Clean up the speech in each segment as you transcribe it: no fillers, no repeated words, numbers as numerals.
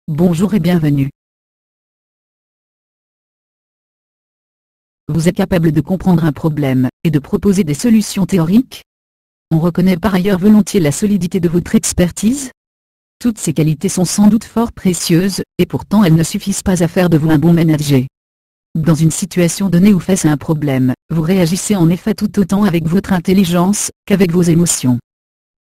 Bonjour et bienvenue. Vous êtes capable de comprendre un problème et de proposer des solutions théoriques? On reconnaît par ailleurs volontiers la solidité de votre expertise. Toutes ces qualités sont sans doute fort précieuses, et pourtant elles ne suffisent pas à faire de vous un bon manager. Dans une situation donnée ou face à un problème, vous réagissez en effet tout autant avec votre intelligence qu'avec vos émotions.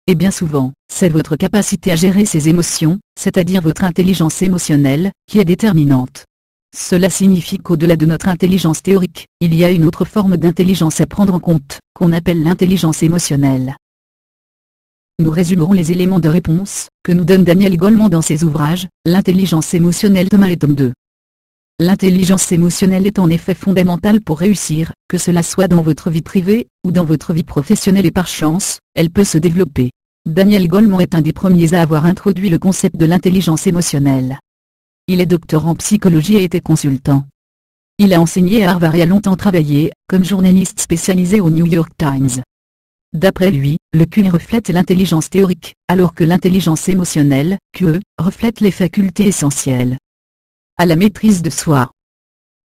Et bien souvent, c'est votre capacité à gérer ces émotions, c'est-à-dire votre intelligence émotionnelle, qui est déterminante. Cela signifie qu'au-delà de notre intelligence théorique, il y a une autre forme d'intelligence à prendre en compte, qu'on appelle l'intelligence émotionnelle. Nous résumerons les éléments de réponse que nous donne Daniel Goleman dans ses ouvrages, L'intelligence émotionnelle tome 1 et tome 2. L'intelligence émotionnelle est en effet fondamentale pour réussir, que cela soit dans votre vie privée, ou dans votre vie professionnelle, et par chance, elle peut se développer. Daniel Goleman est un des premiers à avoir introduit le concept de l'intelligence émotionnelle. Il est docteur en psychologie et était consultant. Il a enseigné à Harvard et a longtemps travaillé comme journaliste spécialisé au New York Times. D'après lui, le QI reflète l'intelligence théorique, alors que l'intelligence émotionnelle, QE, reflète les facultés essentielles à la maîtrise de soi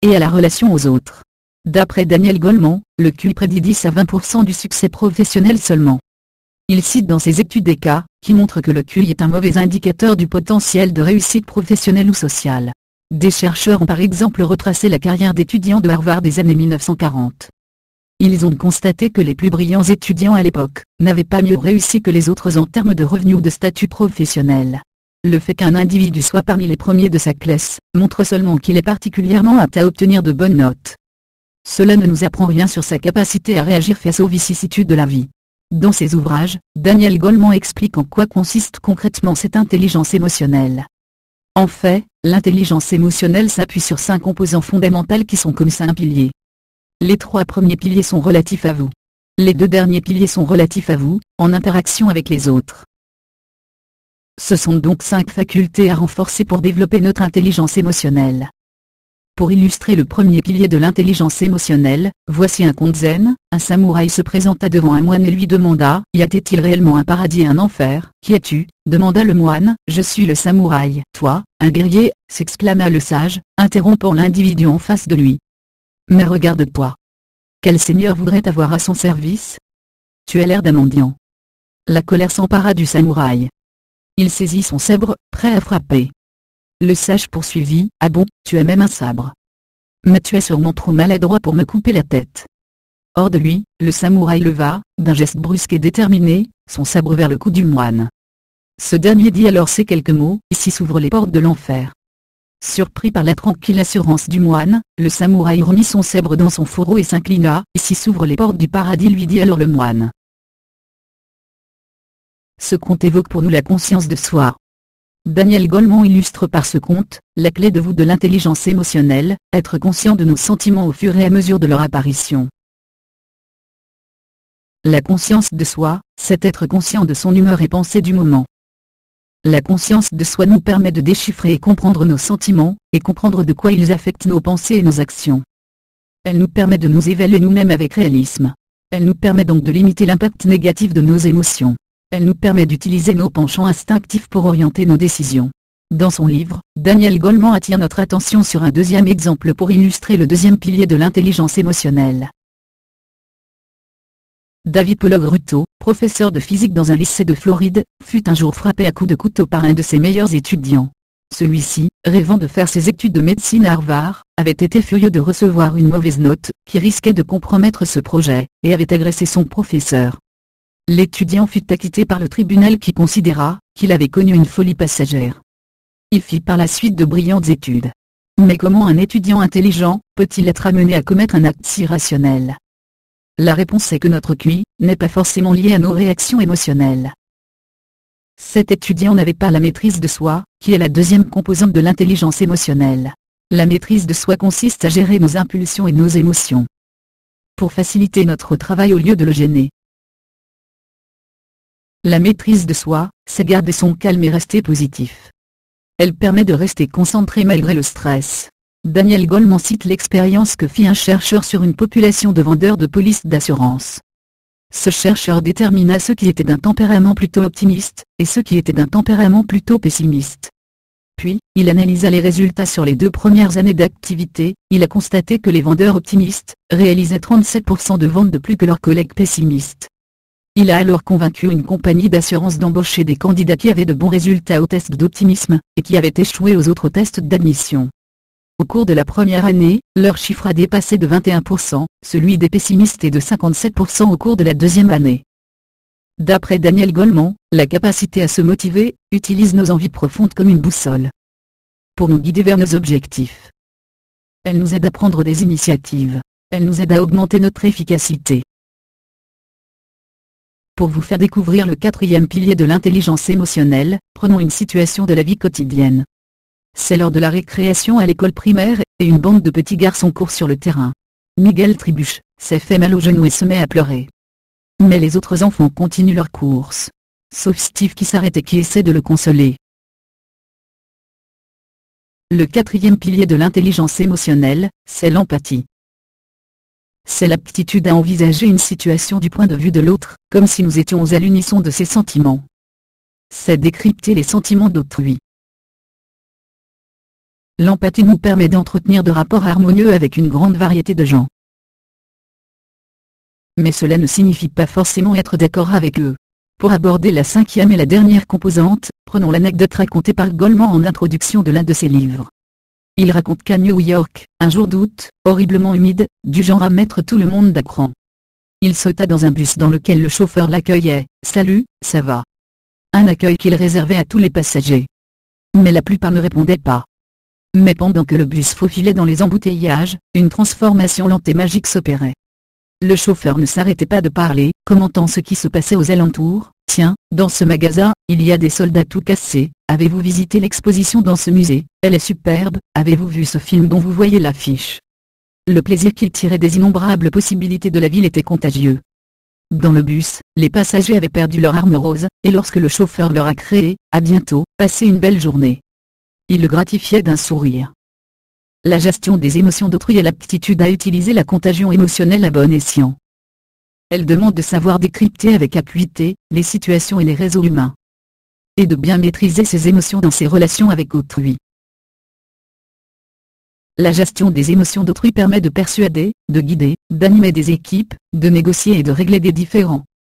et à la relation aux autres. D'après Daniel Goleman, le QI prédit 10 à 20% du succès professionnel seulement. Il cite dans ses études des cas qui montrent que le QI est un mauvais indicateur du potentiel de réussite professionnelle ou sociale. Des chercheurs ont par exemple retracé la carrière d'étudiants de Harvard des années 1940. Ils ont constaté que les plus brillants étudiants à l'époque n'avaient pas mieux réussi que les autres en termes de revenus ou de statut professionnel. Le fait qu'un individu soit parmi les premiers de sa classe montre seulement qu'il est particulièrement apte à obtenir de bonnes notes. Cela ne nous apprend rien sur sa capacité à réagir face aux vicissitudes de la vie. Dans ses ouvrages, Daniel Goleman explique en quoi consiste concrètement cette intelligence émotionnelle. En fait, l'intelligence émotionnelle s'appuie sur 5 composants fondamentaux qui sont comme 5 piliers. Les 3 premiers piliers sont relatifs à vous. Les 2 derniers piliers sont relatifs à vous, en interaction avec les autres. Ce sont donc 5 facultés à renforcer pour développer notre intelligence émotionnelle. Pour illustrer le premier pilier de l'intelligence émotionnelle, voici un conte zen. Un samouraï se présenta devant un moine et lui demanda « Y a-t-il réellement un paradis et un enfer ? Qui es-tu » demanda le moine. « Je suis le samouraï. »« Toi, un guerrier » s'exclama le sage, interrompant l'individu en face de lui. « Mais regarde-toi. Quel seigneur voudrait t'avoir à son service ? Tu as l'air d'un mendiant. » La colère s'empara du samouraï. Il saisit son sabre, prêt à frapper. Le sage poursuivit, « Ah bon, tu as même un sabre. Mais tu es sûrement trop maladroit pour me couper la tête. » Hors de lui, le samouraï leva, d'un geste brusque et déterminé, son sabre vers le cou du moine. Ce dernier dit alors ces quelques mots, « Ici s'ouvrent les portes de l'enfer. » Surpris par la tranquille assurance du moine, le samouraï remit son sabre dans son fourreau et s'inclina, « Ici s'ouvrent les portes du paradis, lui dit alors le moine. Ce conte évoque pour nous la conscience de soi. Daniel Goleman illustre par ce conte, la clé de voûte de l'intelligence émotionnelle, être conscient de nos sentiments au fur et à mesure de leur apparition. La conscience de soi, c'est être conscient de son humeur et pensée du moment. La conscience de soi nous permet de déchiffrer et comprendre nos sentiments, et comprendre de quoi ils affectent nos pensées et nos actions. Elle nous permet de nous évaluer nous-mêmes avec réalisme. Elle nous permet donc de limiter l'impact négatif de nos émotions. Elle nous permet d'utiliser nos penchants instinctifs pour orienter nos décisions. Dans son livre, Daniel Goleman attire notre attention sur un deuxième exemple pour illustrer le deuxième pilier de l'intelligence émotionnelle. David Pollock-Ruto, professeur de physique dans un lycée de Floride, fut un jour frappé à coups de couteau par un de ses meilleurs étudiants. Celui-ci, rêvant de faire ses études de médecine à Harvard, avait été furieux de recevoir une mauvaise note, qui risquait de compromettre ce projet, et avait agressé son professeur. L'étudiant fut acquitté par le tribunal qui considéra qu'il avait connu une folie passagère. Il fit par la suite de brillantes études. Mais comment un étudiant intelligent peut-il être amené à commettre un acte si rationnel ? La réponse est que notre QI n'est pas forcément lié à nos réactions émotionnelles. Cet étudiant n'avait pas la maîtrise de soi, qui est la deuxième composante de l'intelligence émotionnelle. La maîtrise de soi consiste à gérer nos impulsions et nos émotions. Pour faciliter notre travail au lieu de le gêner. La maîtrise de soi, c'est garder son calme et rester positif. Elle permet de rester concentré malgré le stress. Daniel Goleman cite l'expérience que fit un chercheur sur une population de vendeurs de polices d'assurance. Ce chercheur détermina ceux qui étaient d'un tempérament plutôt optimiste, et ceux qui étaient d'un tempérament plutôt pessimiste. Puis, il analysa les résultats sur les 2 premières années d'activité. Il a constaté que les vendeurs optimistes réalisaient 37% de ventes de plus que leurs collègues pessimistes. Il a alors convaincu une compagnie d'assurance d'embaucher des candidats qui avaient de bons résultats aux tests d'optimisme, et qui avaient échoué aux autres tests d'admission. Au cours de la première année, leur chiffre a dépassé de 21%, celui des pessimistes est de 57% au cours de la deuxième année. D'après Daniel Goleman, la capacité à se motiver utilise nos envies profondes comme une boussole pour nous guider vers nos objectifs. Elle nous aide à prendre des initiatives. Elle nous aide à augmenter notre efficacité. Pour vous faire découvrir le 4e pilier de l'intelligence émotionnelle, prenons une situation de la vie quotidienne. C'est lors de la récréation à l'école primaire, et une bande de petits garçons court sur le terrain. Miguel trébuche, s'est fait mal au genou et se met à pleurer. Mais les autres enfants continuent leur course. Sauf Steve qui s'arrête et qui essaie de le consoler. Le 4e pilier de l'intelligence émotionnelle, c'est l'empathie. C'est l'aptitude à envisager une situation du point de vue de l'autre, comme si nous étions à l'unisson de ses sentiments. C'est décrypter les sentiments d'autrui. L'empathie nous permet d'entretenir de rapports harmonieux avec une grande variété de gens. Mais cela ne signifie pas forcément être d'accord avec eux. Pour aborder la 5e et la dernière composante, prenons l'anecdote racontée par Goleman en introduction de l'un de ses livres. Il raconte qu'à New York, un jour d'août, horriblement humide, du genre à mettre tout le monde d'écran. Il sauta dans un bus dans lequel le chauffeur l'accueillait. « Salut, ça va ?» Un accueil qu'il réservait à tous les passagers. Mais la plupart ne répondaient pas. Mais pendant que le bus faufilait dans les embouteillages, une transformation lente et magique s'opérait. Le chauffeur ne s'arrêtait pas de parler, commentant ce qui se passait aux alentours. « Tiens, dans ce magasin, il y a des soldats tout cassés. Avez-vous visité l'exposition dans ce musée? Elle est superbe. Avez-vous vu ce film dont vous voyez l'affiche ?» Le plaisir qu'il tirait des innombrables possibilités de la ville était contagieux. Dans le bus, les passagers avaient perdu leur arme rose, et lorsque le chauffeur leur a crié « À bientôt, passez une belle journée », il le gratifiait d'un sourire. La gestion des émotions d'autrui est l'aptitude à utiliser la contagion émotionnelle à bon escient. Elle demande de savoir décrypter avec acuité les situations et les réseaux humains. Et de bien maîtriser ses émotions dans ses relations avec autrui. La gestion des émotions d'autrui permet de persuader, de guider, d'animer des équipes, de négocier et de régler des différends.